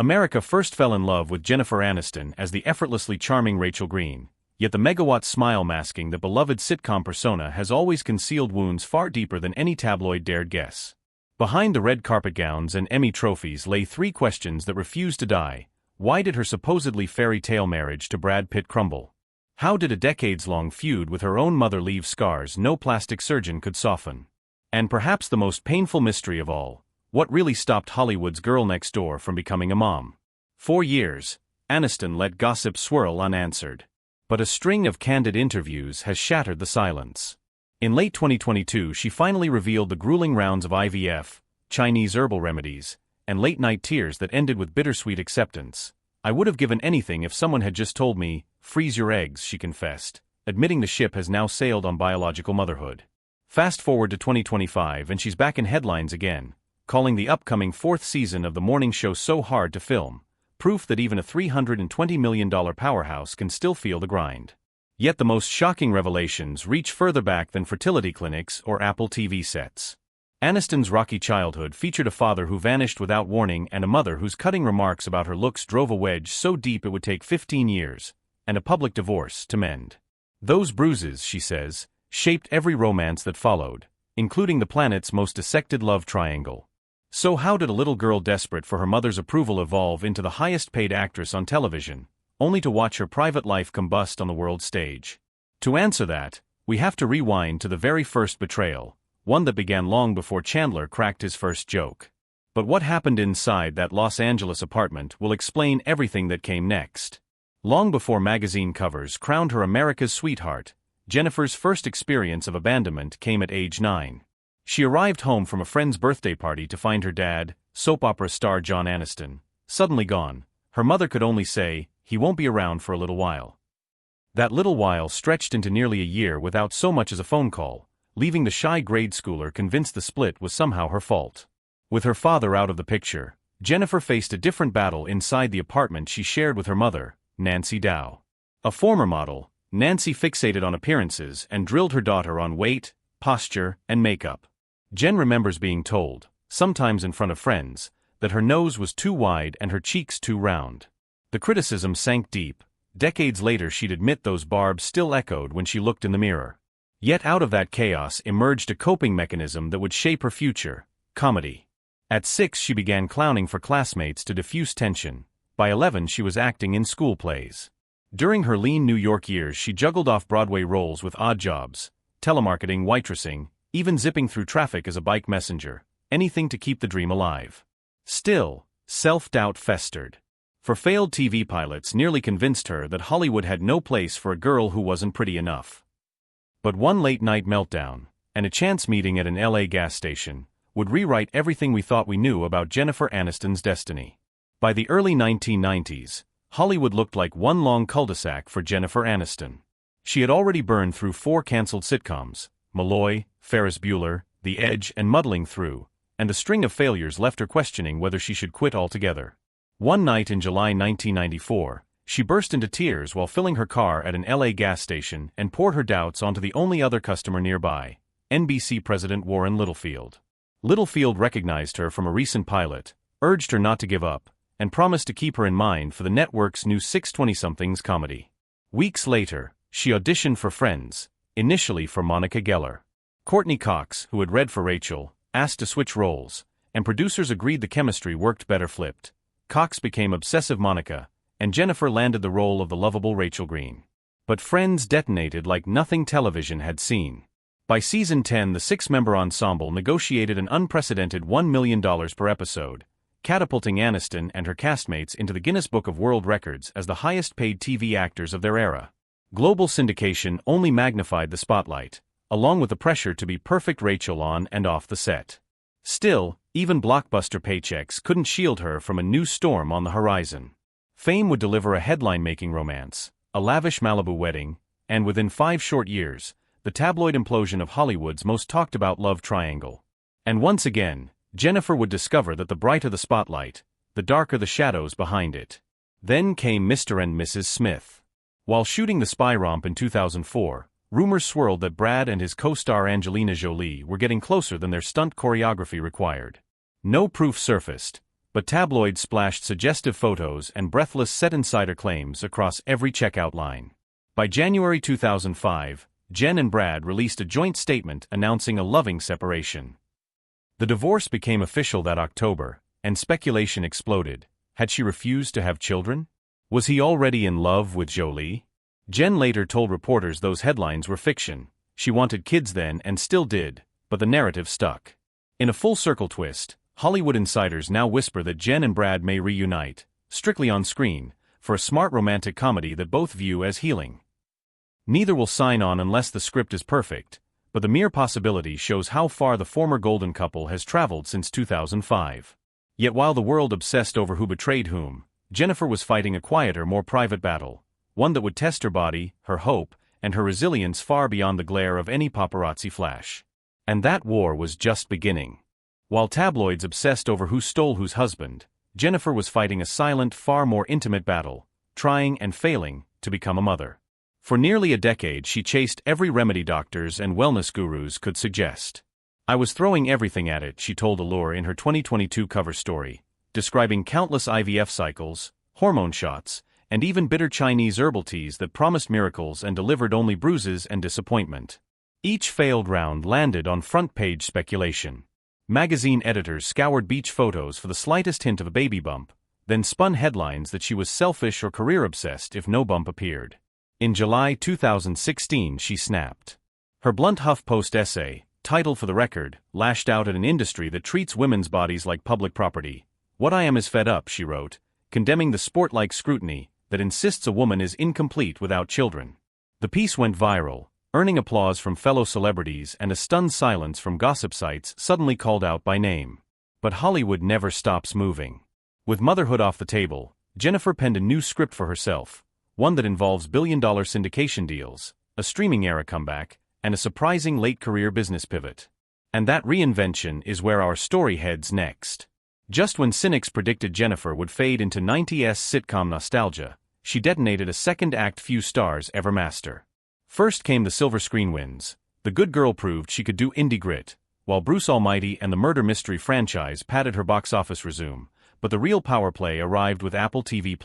America first fell in love with Jennifer Aniston as the effortlessly charming Rachel Green, yet the megawatt smile masking the beloved sitcom persona has always concealed wounds far deeper than any tabloid dared guess. Behind the red carpet gowns and Emmy trophies lay three questions that refused to die. Why did her supposedly fairy tale marriage to Brad Pitt crumble? How did a decades-long feud with her own mother leave scars no plastic surgeon could soften? And perhaps the most painful mystery of all, what really stopped Hollywood's girl next door from becoming a mom? For years, Aniston let gossip swirl unanswered. But a string of candid interviews has shattered the silence. In late 2022, she finally revealed the grueling rounds of IVF, Chinese herbal remedies, and late-night tears that ended with bittersweet acceptance. I would have given anything if someone had just told me, freeze your eggs, she confessed, admitting the ship has now sailed on biological motherhood. Fast forward to 2025 and she's back in headlines again, calling the upcoming fourth season of the morning show so hard to film, proof that even a $320 million powerhouse can still feel the grind. Yet the most shocking revelations reach further back than fertility clinics or Apple TV sets. Aniston's rocky childhood featured a father who vanished without warning and a mother whose cutting remarks about her looks drove a wedge so deep it would take 15 years, and a public divorce, to mend. Those bruises, she says, shaped every romance that followed, including the planet's most dissected love triangle. So how did a little girl desperate for her mother's approval evolve into the highest-paid actress on television, only to watch her private life combust on the world stage? To answer that, we have to rewind to the very first betrayal, one that began long before Chandler cracked his first joke. But what happened inside that Los Angeles apartment will explain everything that came next. Long before magazine covers crowned her America's sweetheart, Jennifer's first experience of abandonment came at age 9. She arrived home from a friend's birthday party to find her dad, soap opera star John Aniston, suddenly gone. Her mother could only say, "He won't be around for a little while." That little while stretched into nearly a year without so much as a phone call, leaving the shy grade schooler convinced the split was somehow her fault. With her father out of the picture, Jennifer faced a different battle inside the apartment she shared with her mother, Nancy Dow. A former model, Nancy fixated on appearances and drilled her daughter on weight, posture, and makeup. Jen remembers being told, sometimes in front of friends, that her nose was too wide and her cheeks too round. The criticism sank deep. Decades later she'd admit those barbs still echoed when she looked in the mirror. Yet out of that chaos emerged a coping mechanism that would shape her future: comedy. At 6 she began clowning for classmates to diffuse tension. By 11 she was acting in school plays. During her lean New York years she juggled off-Broadway roles with odd jobs, telemarketing, waitressing, even zipping through traffic as a bike messenger, anything to keep the dream alive. Still, self-doubt festered. For failed TV pilots nearly convinced her that Hollywood had no place for a girl who wasn't pretty enough. But one late-night meltdown, and a chance meeting at an LA gas station, would rewrite everything we thought we knew about Jennifer Aniston's destiny. By the early 1990s, Hollywood looked like one long cul-de-sac for Jennifer Aniston. She had already burned through 4 canceled sitcoms, Malloy, Ferris Bueller, The Edge, and Muddling Through, and a string of failures left her questioning whether she should quit altogether. One night in July 1994, she burst into tears while filling her car at an LA gas station and poured her doubts onto the only other customer nearby, NBC President Warren Littlefield. Littlefield recognized her from a recent pilot, urged her not to give up, and promised to keep her in mind for the network's new 620-somethings comedy. Weeks later, she auditioned for Friends, initially for Monica Geller. Courtney Cox, who had read for Rachel, asked to switch roles, and producers agreed the chemistry worked better flipped. Cox became obsessive Monica, and Jennifer landed the role of the lovable Rachel Green. But Friends detonated like nothing television had seen. By season 10, the 6-member ensemble negotiated an unprecedented $1 million per episode, catapulting Aniston and her castmates into the Guinness Book of World Records as the highest-paid TV actors of their era. Global syndication only magnified the spotlight, along with the pressure to be perfect Rachel on and off the set. Still, even blockbuster paychecks couldn't shield her from a new storm on the horizon. Fame would deliver a headline-making romance, a lavish Malibu wedding, and within 5 short years, the tabloid implosion of Hollywood's most talked-about love triangle. And once again, Jennifer would discover that the brighter the spotlight, the darker the shadows behind it. Then came Mr. and Mrs. Smith. While shooting the spy romp in 2004, rumors swirled that Brad and his co-star Angelina Jolie were getting closer than their stunt choreography required. No proof surfaced, but tabloids splashed suggestive photos and breathless set-insider claims across every checkout line. By January 2005, Jen and Brad released a joint statement announcing a loving separation. The divorce became official that October, and speculation exploded. Had she refused to have children? Was he already in love with Jolie? Jen later told reporters those headlines were fiction. She wanted kids then and still did, but the narrative stuck. In a full-circle twist, Hollywood insiders now whisper that Jen and Brad may reunite, strictly on screen, for a smart romantic comedy that both view as healing. Neither will sign on unless the script is perfect, but the mere possibility shows how far the former golden couple has traveled since 2005. Yet while the world obsessed over who betrayed whom, Jennifer was fighting a quieter, more private battle, one that would test her body, her hope, and her resilience far beyond the glare of any paparazzi flash. And that war was just beginning. While tabloids obsessed over who stole whose husband, Jennifer was fighting a silent, far more intimate battle, trying and failing to become a mother. For nearly a decade she chased every remedy doctors and wellness gurus could suggest. "I was throwing everything at it," she told Allure in her 2022 cover story, describing countless IVF cycles, hormone shots, and even bitter Chinese herbal teas that promised miracles and delivered only bruises and disappointment. Each failed round landed on front-page speculation. Magazine editors scoured beach photos for the slightest hint of a baby bump, then spun headlines that she was selfish or career-obsessed if no bump appeared. In July 2016 she snapped. Her blunt HuffPost essay, titled For the Record, lashed out at an industry that treats women's bodies like public property. "What I am is fed up," she wrote, condemning the sport-like scrutiny that insists a woman is incomplete without children. The piece went viral, earning applause from fellow celebrities and a stunned silence from gossip sites suddenly called out by name. But Hollywood never stops moving. With motherhood off the table, Jennifer penned a new script for herself, one that involves billion-dollar syndication deals, a streaming-era comeback, and a surprising late-career business pivot. And that reinvention is where our story heads next. Just when cynics predicted Jennifer would fade into 90s sitcom nostalgia, she detonated a second-act few stars ever master. First came the silver screen wins. The Good Girl proved she could do indie grit, while Bruce Almighty and the murder mystery franchise padded her box office resume, but the real power play arrived with Apple TV+.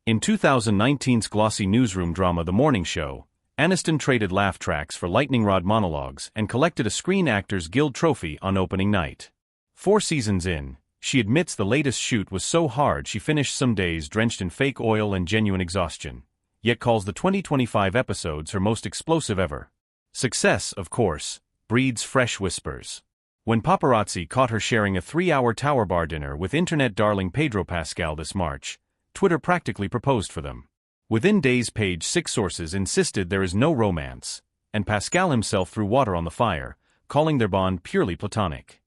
In 2019's glossy newsroom drama The Morning Show, Aniston traded laugh tracks for lightning rod monologues and collected a Screen Actors Guild trophy on opening night. 4 seasons in, she admits the latest shoot was so hard she finished some days drenched in fake oil and genuine exhaustion, yet calls the 2025 episodes her most explosive ever. Success, of course, breeds fresh whispers. When paparazzi caught her sharing a 3-hour tower bar dinner with internet darling Pedro Pascal this March, Twitter practically proposed for them. Within days Page 6 sources insisted there is no romance, and Pascal himself threw water on the fire, calling their bond purely platonic.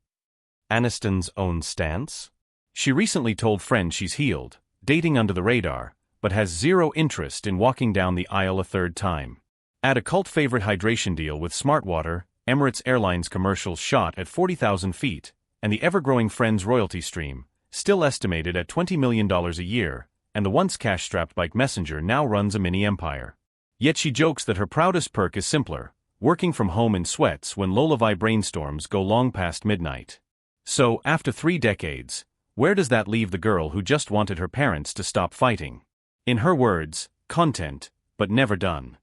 Aniston's own stance? She recently told friends she's healed, dating under the radar, but has zero interest in walking down the aisle a third time. Add a cult favorite hydration deal with Smartwater, Emirates Airlines commercials shot at 40,000 feet, and the ever-growing Friends royalty stream, still estimated at $20 million a year, and the once cash-strapped bike messenger now runs a mini-empire. Yet she jokes that her proudest perk is simpler, working from home in sweats when LolaVie brainstorms go long past midnight. So, after 3 decades, where does that leave the girl who just wanted her parents to stop fighting? In her words, content, but never done.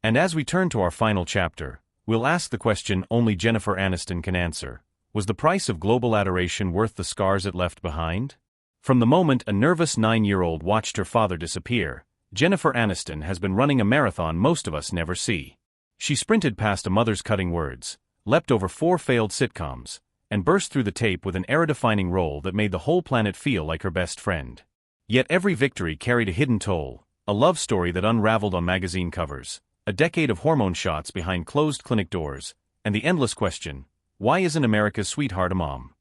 And as we turn to our final chapter, we'll ask the question only Jennifer Aniston can answer. Was the price of global adoration worth the scars it left behind? From the moment a nervous 9-year-old watched her father disappear, Jennifer Aniston has been running a marathon most of us never see. She sprinted past a mother's cutting words, leapt over 4 failed sitcoms, and burst through the tape with an era-defining role that made the whole planet feel like her best friend. Yet every victory carried a hidden toll, a love story that unraveled on magazine covers, a decade of hormone shots behind closed clinic doors, and the endless question, why isn't America's sweetheart a mom?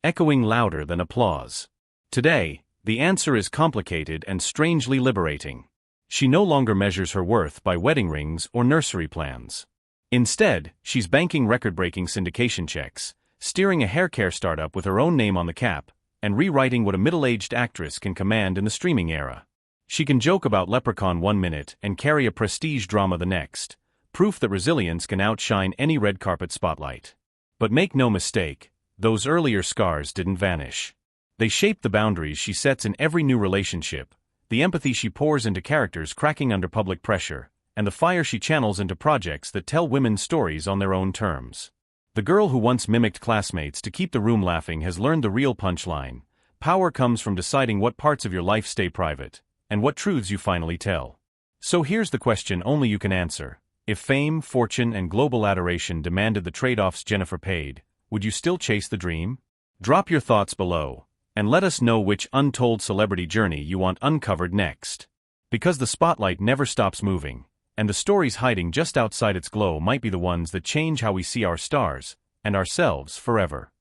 Echoing louder than applause. Today, the answer is complicated and strangely liberating. She no longer measures her worth by wedding rings or nursery plans. Instead, she's banking record-breaking syndication checks, steering a haircare startup with her own name on the cap, and rewriting what a middle-aged actress can command in the streaming era. She can joke about Leprechaun 1 minute and carry a prestige drama the next, proof that resilience can outshine any red carpet spotlight. But make no mistake, those earlier scars didn't vanish. They shape the boundaries she sets in every new relationship, the empathy she pours into characters cracking under public pressure, and the fire she channels into projects that tell women's stories on their own terms. The girl who once mimicked classmates to keep the room laughing has learned the real punchline: power comes from deciding what parts of your life stay private, and what truths you finally tell. So here's the question only you can answer. If fame, fortune, and global adoration demanded the trade-offs Jennifer paid, would you still chase the dream? Drop your thoughts below, and let us know which untold celebrity journey you want uncovered next. Because the spotlight never stops moving, and the stories hiding just outside its glow might be the ones that change how we see our stars and ourselves forever.